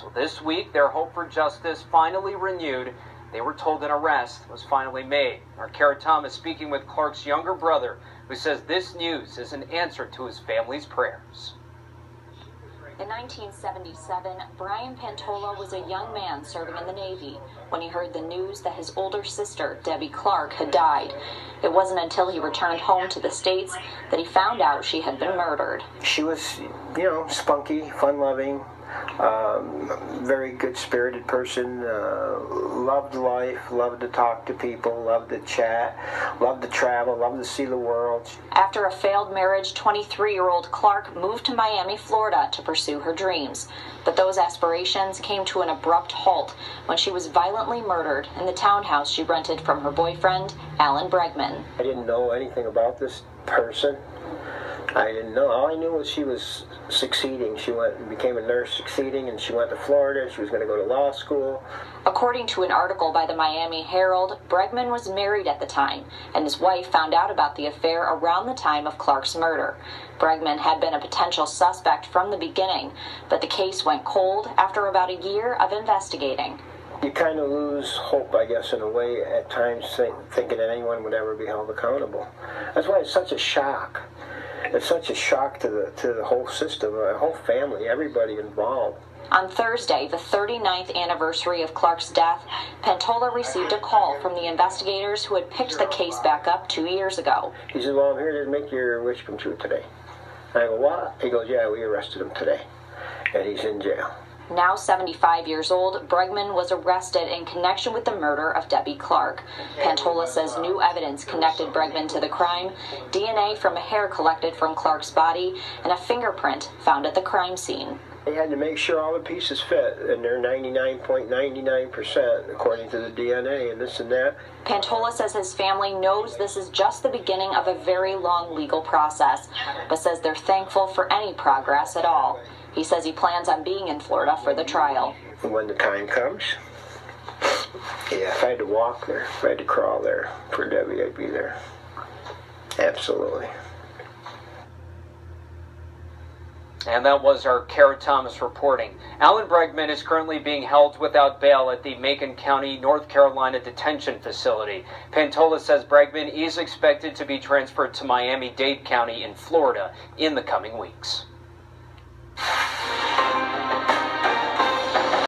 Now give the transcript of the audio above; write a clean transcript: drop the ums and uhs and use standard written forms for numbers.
So this week, their hope for justice finally renewed. They were told an arrest was finally made. Our Kara Thomas speaking with Clark's younger brother, who says this news is an answer to his family's prayers. In 1977, Brian Pantola was a young man serving in the Navy when he heard the news that his older sister, Debbie Clark, had died. It wasn't until he returned home to the States that he found out she had been murdered. She was, spunky, fun-loving, very good-spirited person, loved life, loved to talk to people, loved to chat, loved to travel, loved to see the world. After a failed marriage, 23-year-old Clark moved to Miami, Florida to pursue her dreams. But those aspirations came to an abrupt halt when she was violently murdered in the townhouse she rented from her boyfriend, Alan Bregman. I didn't know anything about this person. I didn't know. All I knew was she was succeeding. She went and became a nurse succeeding, and she went to Florida. She was going to go to law school. According to an article by the Miami Herald, Bregman was married at the time, and his wife found out about the affair around the time of Clark's murder. Bregman had been a potential suspect from the beginning, but the case went cold after about a year of investigating. You kind of lose hope, I guess, in a way at times, thinking that anyone would ever be held accountable. That's why it's such a shock. It's such a shock to the whole system, the whole family, everybody involved. On Thursday, the 39th anniversary of Clark's death, Pantola received a call from the investigators who had picked the case back up 2 years ago. He said, "Well, I'm here to make your wish come true today." And I go, "What?" He goes, "Yeah, we arrested him today, and he's in jail." Now 75 years old, Bregman was arrested in connection with the murder of Debbie Clark. Pantola says new evidence connected Bregman to the crime, DNA from a hair collected from Clark's body, and a fingerprint found at the crime scene. They had to make sure all the pieces fit, and they're 99.99% according to the DNA and this and that. Pantola says his family knows this is just the beginning of a very long legal process, but says they're thankful for any progress at all. He says he plans on being in Florida for the trial. When the time comes, if I had to walk there, if I had to crawl there for Debbie, I'd be there. Absolutely. And that was our Kara Thomas reporting. Alan Bregman is currently being held without bail at the Macon County, North Carolina detention facility. Pantola says Bregman is expected to be transferred to Miami-Dade County in Florida in the coming weeks.